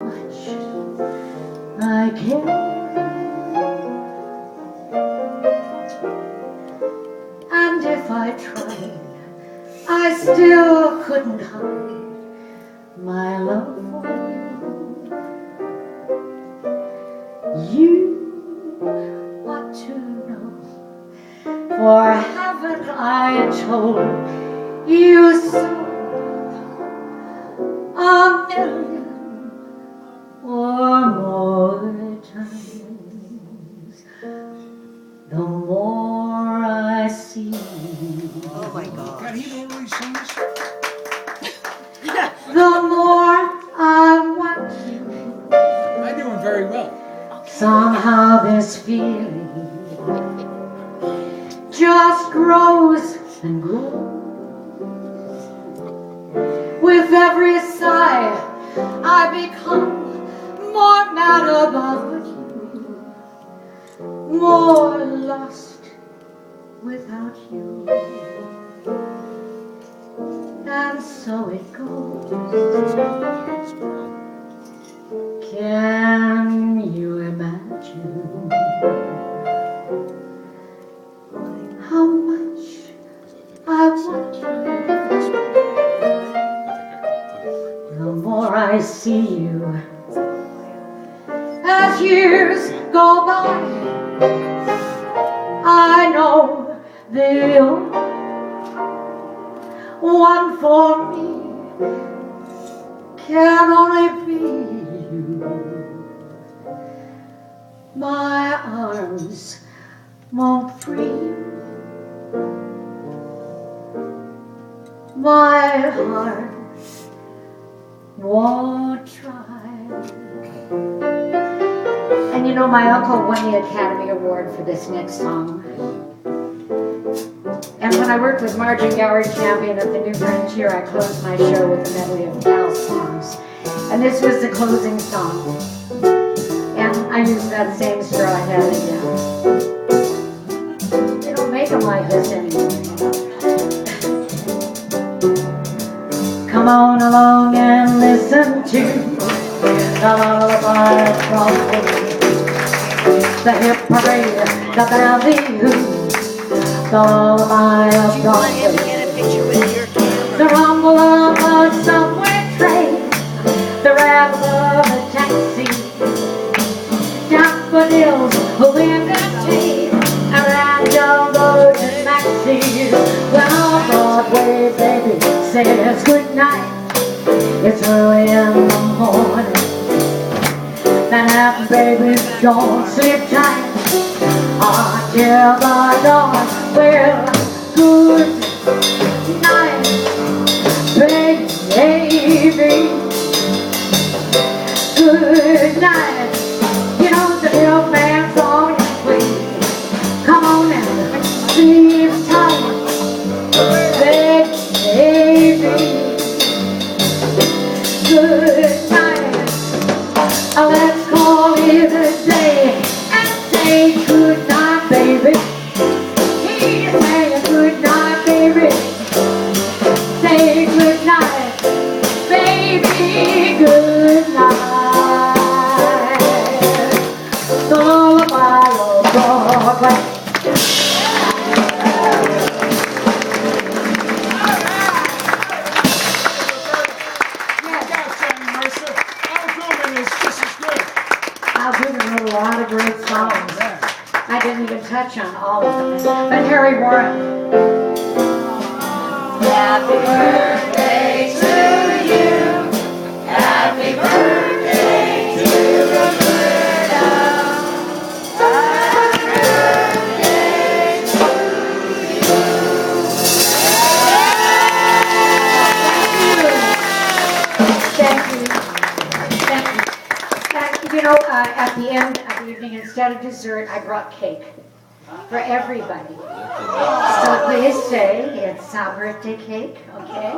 much I care. And if I tried, I still couldn't hide my love for you. You ought to know, for haven't I told you so a million or more times? The more I see you, oh my God. God, he won't really sing this. the more I want you. I'm doing very well. Somehow this feeling just grows and grows. With every sigh, I become more mad about you, more lost without you. And so it goes. Can you imagine how much I want you? The more I see you, as years go by, I know the only one for me can only be you. My arms won't free, my heart won't try. And you know, my uncle won the Academy Award for this next song. And when I worked with Margin Gower Champion at the New Frontier, I closed my show with a medley of Cal songs. And this was the closing song. And I used that same straw hat again. They don't make them like this anymore. Come on along and listen to the lullaby from the hip parade, the ballyhoo, the lullaby of Broadway, the rumble of a subway train, the rattle of a taxi, daffodils, wind and tea, around John Road and Maxie. Well, Broadway baby says good night. It's early in the morning. Manhattan babies don't sleep tight until the dawn. Well, good night, baby. Good night. You know the milkman's on his way. Come on and sleep tight, baby. Good night. Let's call it a day and say good night, baby. He's saying good night, baby. Say good night, baby. Good night. The lullaby of Broadway. A lot of great songs. I didn't even touch on all of them. But Harry Warren. Happy birthday to you. Happy birthday to Roberta. Happy birthday to you. Thank you. Thank you. You know, at the end of the evening, instead of dessert, I brought cake for everybody. So please stay. It's our birthday cake, okay?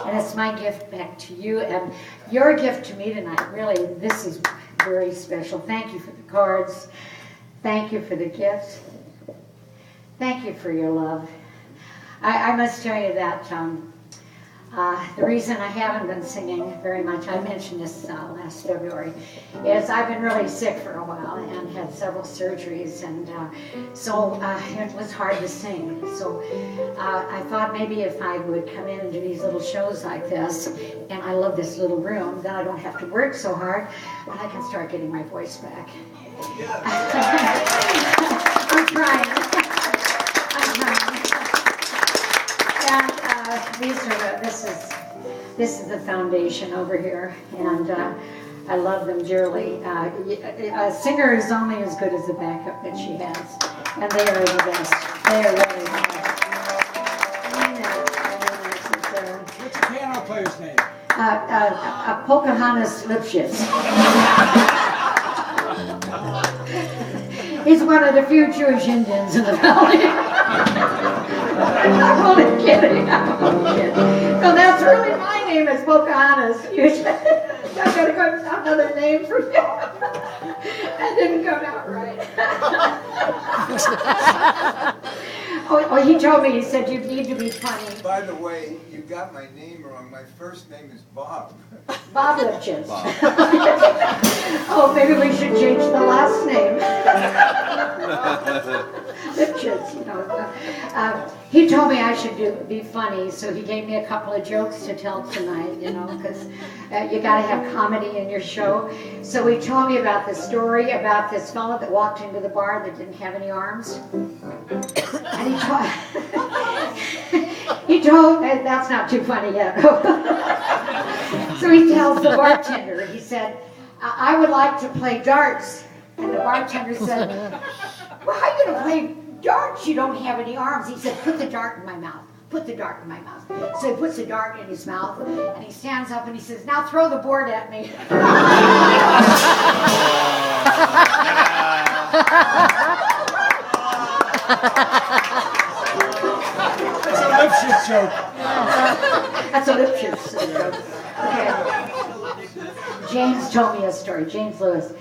And it's my gift back to you. And your gift to me tonight, really, this is very special. Thank you for the cards. Thank you for the gifts. Thank you for your love. I must tell you that The reason I haven't been singing very much, I mentioned this last February, is I've been really sick for a while and had several surgeries, and so it was hard to sing. So I thought maybe if I would come in and do these little shows like this, and I love this little room, then I don't have to work so hard, and I can start getting my voice back. I'm trying. And this is the foundation over here, and I love them dearly. A singer is only as good as the backup that she has, and they are the best. They are really the best. What's the piano player's name? Pocahontas Lipschitz. He's one of the few Jewish Indians in the valley. I'm only kidding. I'm only kidding. No, that's really my name is Pocahontas. I'm going to go another name for you. That didn't come out right. Oh, he told me, he said, you need to be funny. By the way, you got my name wrong. My first name is Bob. Bob Lipschitz. Oh, maybe we should change the last name. Lipschitz, you know. He told me I should be funny, so he gave me a couple of jokes to tell tonight, you know, because you got to have comedy in your show. So he told me about the story about this fellow that walked into the bar that didn't have any arms. And he told, that's not too funny yet. So he tells the bartender, he said, I would like to play darts. And the bartender said, well, how are you going to play darts? You don't have any arms. He said, put the dart in my mouth. Put the dart in my mouth. So he puts the dart in his mouth, and he stands up and he says, now throw the board at me. That's a Lipschitz joke. That's a Lipschitz joke. Okay. James told me a story, James Lewis,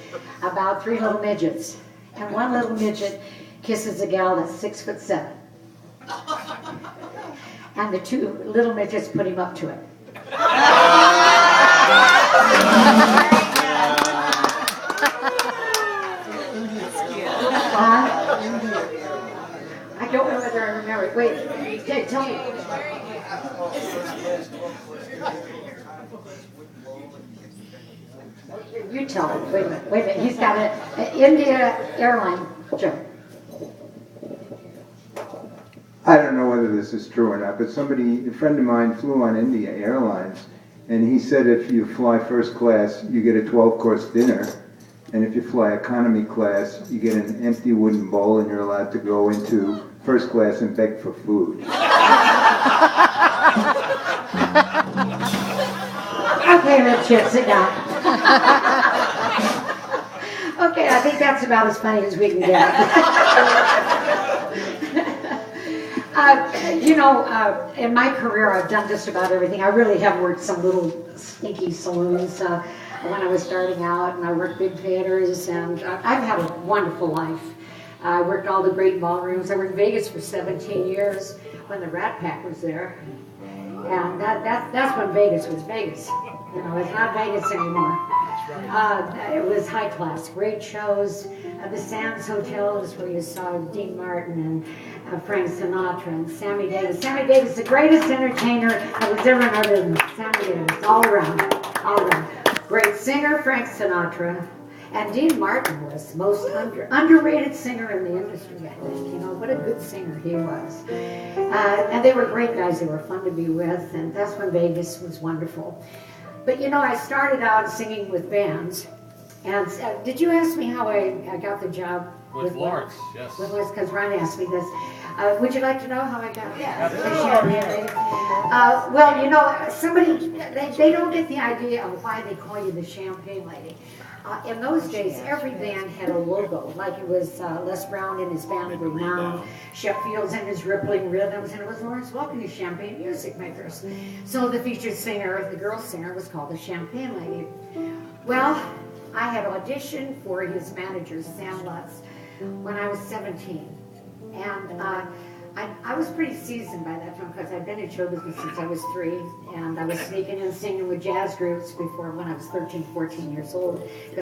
about 3 little midgets. And one little midget kisses a gal that's 6'7". And the 2 little midgets put him up to it. I don't know whether I remember it. Wait, tell me. You tell him. Wait a minute. He's got an India airline joke. I don't know whether this is true or not, but a friend of mine flew on India Airlines, and he said if you fly first class, you get a 12-course dinner, and if you fly economy class, you get an empty wooden bowl, and you're allowed to go into first class and beg for food. Okay, Richard, sit down. Okay, I think that's about as funny as we can get. In my career, I've done just about everything. I really have worked some little sneaky saloons when I was starting out, and I worked big theaters, and I've had a wonderful life. I worked all the great ballrooms. I worked in Vegas for 17 years when the Rat Pack was there, and that's when Vegas was Vegas. You know, it's not Vegas anymore. It was high class, great shows. The Sands Hotels where you saw Dean Martin and Frank Sinatra and Sammy Davis. Sammy Davis, the greatest entertainer that was ever in our business. Sammy Davis, all around, all around. Great singer, Frank Sinatra. And Dean Martin was the most underrated singer in the industry, I think. You know, what a good singer he was. And they were great guys. They were fun to be with, and that's when Vegas was wonderful. But you know, I started out singing with bands. And did you ask me how I got the job with Lawrence? Yes. With Lawrence, because Ron asked me this. Would you like to know how I got it? Yeah. Well, you know, they don't get the idea of why they call you the Champagne Lady. In those days, every band had a logo, like it was Les Brown and his band of renown, Shep Fields and his rippling rhythms, and it was Lawrence Welk, his Champagne Music Makers. So the featured singer, the girl singer, was called the Champagne Lady. Well, I had auditioned for his manager, Sam Lutz, when I was 17. And I was pretty seasoned by that time because I'd been in show business since I was 3, and I was sneaking in singing with jazz groups before when I was 13, 14 years old.